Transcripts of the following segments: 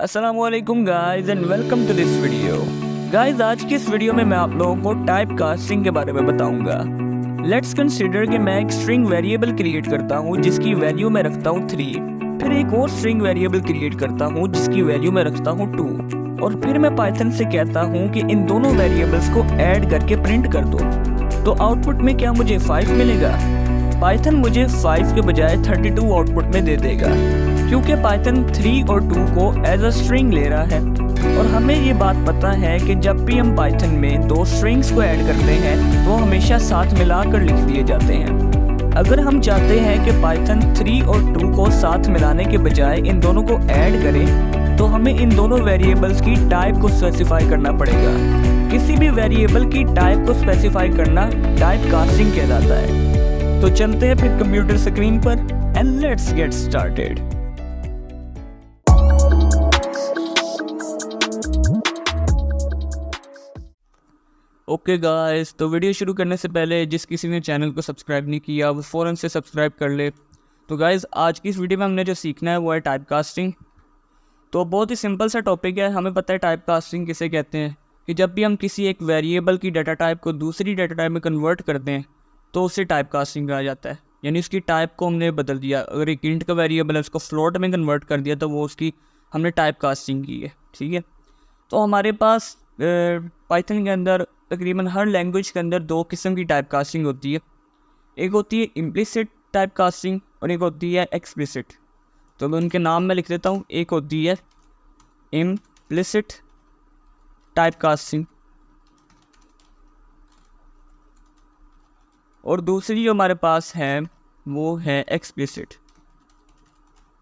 अस्सलाम वालेकुम guys and welcome to this video. Guys आज की इस वीडियो में मैं आप लोगों को टाइप कास्टिंग के बारे में बताऊंगा। लेट्स कंसीडर कि मैं एक स्ट्रिंग वेरिएबल क्रिएट करता हूं जिसकी वैल्यू मैं रखता हूं 3, फिर एक और स्ट्रिंग वेरिएबल क्रिएट करता हूं जिसकी वैल्यू मैं रखता हूं 2, और फिर मैं पाइथन से कहता हूं कि इन दोनों वेरिएबल्स को ऐड करके प्रिंट कर दो। तो आउटपुट में क्या मुझे 5 मिलेगा? पाइथन मुझे 5 के बजाय 32 आउटपुट में दे देगा, क्योंकि पाइथन 3 और 2 को एज अ स्ट्रिंग ले रहा है। और हमें ये बात पता है कि जब भी हम पाइथन में दो स्ट्रिंग्स को ऐड करते हैं तो हमेशा साथ मिलाकर लिख दिए जाते हैं। अगर हम चाहते हैं कि पाइथन 3 और 2 को साथ मिलाने के बजाय इन दोनों को ऐड करें, तो हमें इन दोनों वेरिएबल्स की टाइप को स्पेसिफाई करना पड़ेगा। किसी भी वेरिएबल की टाइप को स्पेसिफाई करना टाइप कास्टिंग कहलाता है। तो चलते हैं फिर कंप्यूटर स्क्रीन पर and let's get started. Okay guys, तो वीडियो शुरू करने से पहले जिस किसी ने चैनल को सब्सक्राइब नहीं किया वो फ़ौरन से सब्सक्राइब कर ले। तो गाइस आज की इस वीडियो में हमने जो सीखना है वो है टाइप कास्टिंग। तो बहुत ही सिंपल सा टॉपिक है। हमें पता है टाइप कास्टिंग किसे कहते हैं, कि जब भी हम किसी एक वेरिएबल की डाटा टाइप को दूसरी डाटा टाइप में कन्वर्ट करते हैं तो उसे टाइप कास्टिंग कहा जाता है। यानी उसकी टाइप को हमने बदल दिया। अगर एक इंट का वेरिएबल है उसको फ्लोट में कन्वर्ट कर दिया तो वो उसकी हमने टाइप कास्टिंग की है। ठीक है, तो हमारे पास पाइथन के अंदर तकरीबन हर लैंग्वेज के अंदर दो किस्म की टाइप कास्टिंग होती है। एक होती है इम्प्लिसिट टाइप कास्टिंग और एक होती है एक्सप्लिसिट। तो मैं उनके नाम में लिख देता हूँ। एक होती है इम्प्लिसिट टाइप कास्टिंग और दूसरी जो हमारे पास है वो है एक्सप्लिसिट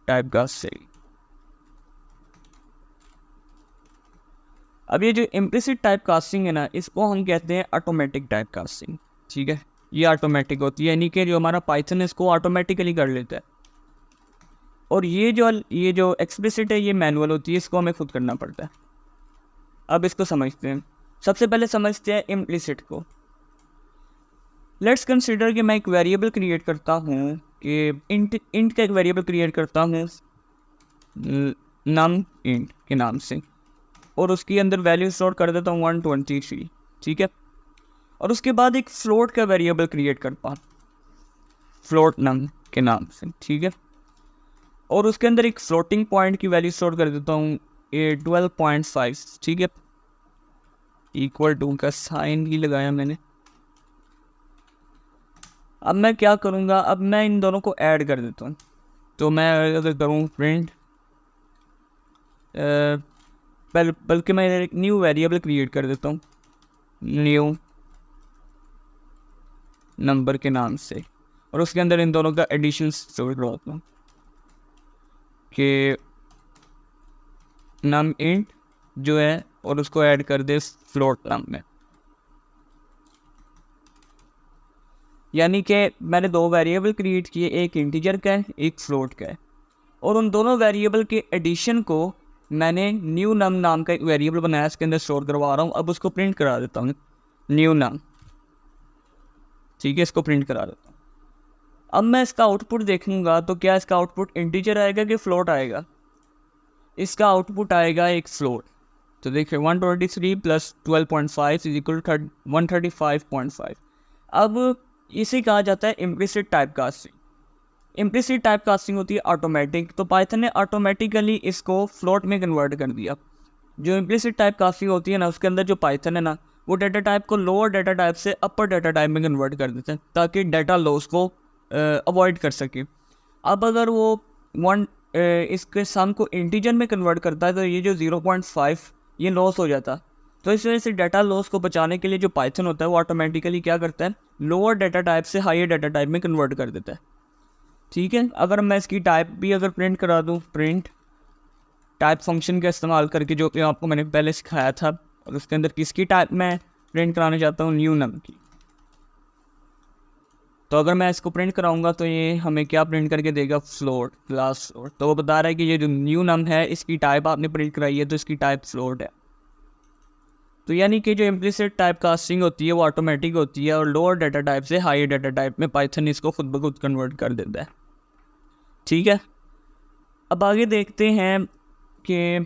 टाइप कास्टिंग। अब ये जो इम्प्लिसिट टाइप कास्टिंग है ना, इसको हम कहते हैं ऑटोमेटिक टाइप कास्टिंग। ठीक है, ये ऑटोमेटिक होती है, यानी कि जो हमारा पाइथन है इसको ऑटोमेटिकली कर लेता है। और ये जो एक्सप्लिसिट है ये मैनुअल होती है, इसको हमें खुद करना पड़ता है। अब इसको समझते हैं। सबसे पहले समझते हैं इम्प्लिसिट को। लेट्स कंसीडर कि मैं एक वेरिएबल क्रिएट करता हूँ कि इंट का एक वेरिएबल क्रिएट करता हूँ नम इंट के नाम से, और उसके अंदर वैल्यू स्टोर कर देता हूँ 123। ठीक है, और उसके बाद एक फ्लोट का वेरिएबल क्रिएट करता हूँ फ्लोट नम के नाम से। ठीक है, और उसके अंदर एक फ्लोटिंग पॉइंट की वैल्यू स्टोर कर देता हूँ 12.5। ठीक है, इक्वल टू का साइन ही लगाया मैंने। अब मैं क्या करूँगा, अब मैं इन दोनों को ऐड कर देता हूँ। तो मैं अगर करूँ प्रिंट, बल्कि मैं एक न्यू वेरिएबल क्रिएट कर देता हूँ न्यू नंबर के नाम से, और उसके अंदर इन दोनों का एडिशन स्टोर करवाता हूँ कि नम इंट जो है और उसको ऐड कर दे फ्लोट नम में। यानी कि मैंने दो वेरिएबल क्रिएट किए, एक इंटीजर का है एक फ्लोट का है, और उन दोनों वेरिएबल के एडिशन को मैंने न्यू नम नाम का एक वेरिएबल बनाया, इसके अंदर स्टोर करवा रहा हूँ। अब उसको प्रिंट करा देता हूँ न्यू नम। ठीक है, इसको प्रिंट करा देता हूँ। अब मैं इसका आउटपुट देखूँगा तो क्या इसका आउटपुट इंटीजर आएगा कि फ्लोट आएगा? इसका आउटपुट आएगा एक फ्लोट। तो देखिए 123 प्लस 12.5 इज इक्वल 135.5। अब इसे कहा जाता है implicit type casting. Implicit type casting होती है ऑटोमेटिक, तो पाइथन ने ऑटोमेटिकली इसको फ्लोट में कन्वर्ट कर दिया। जो इम्प्लिसिट टाइप कास्टिंग होती है ना, उसके अंदर जो पाइथन है ना, वो डाटा टाइप को लोअर डाटा टाइप से अपर डाटा टाइप में कन्वर्ट कर देते हैं ताकि डाटा लॉस को अवॉइड कर सके। अब अगर वो इसके सम को इंटीजर में कन्वर्ट करता है तो ये जो 0.5 ये लॉस हो जाता। तो इस वजह से डाटा लॉस को बचाने के लिए जो पाइथन होता है वो ऑटोमेटिकली क्या करता है, लोअर डाटा टाइप से हायर डाटा टाइप में कन्वर्ट कर देता है। ठीक है, अगर मैं इसकी टाइप भी अगर प्रिंट करा दूँ, प्रिंट टाइप फंक्शन का इस्तेमाल करके जो कि आपको मैंने पहले सिखाया था, और उसके अंदर किसकी टाइप मैं प्रिंट कराना चाहता हूँ, न्यू नम की। तो अगर मैं इसको प्रिंट कराऊंगा तो ये हमें क्या प्रिंट करके देगा, फ्लोट, क्लास फ्लोट। तो वो बता रहा है कि ये जो न्यू नम है इसकी टाइप आपने प्रिंट कराई है तो इसकी टाइप फ्लोट है। तो यानी कि जो इम्प्लिसिट टाइप कास्टिंग होती है वो ऑटोमेटिक होती है, और लोअर डाटा टाइप से हायर डाटा टाइप में पाइथन इसको खुद ब खुद कन्वर्ट कर देता है। ठीक है, अब आगे देखते हैं कि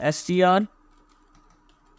str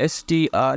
str.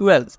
12.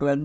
12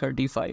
35.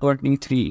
23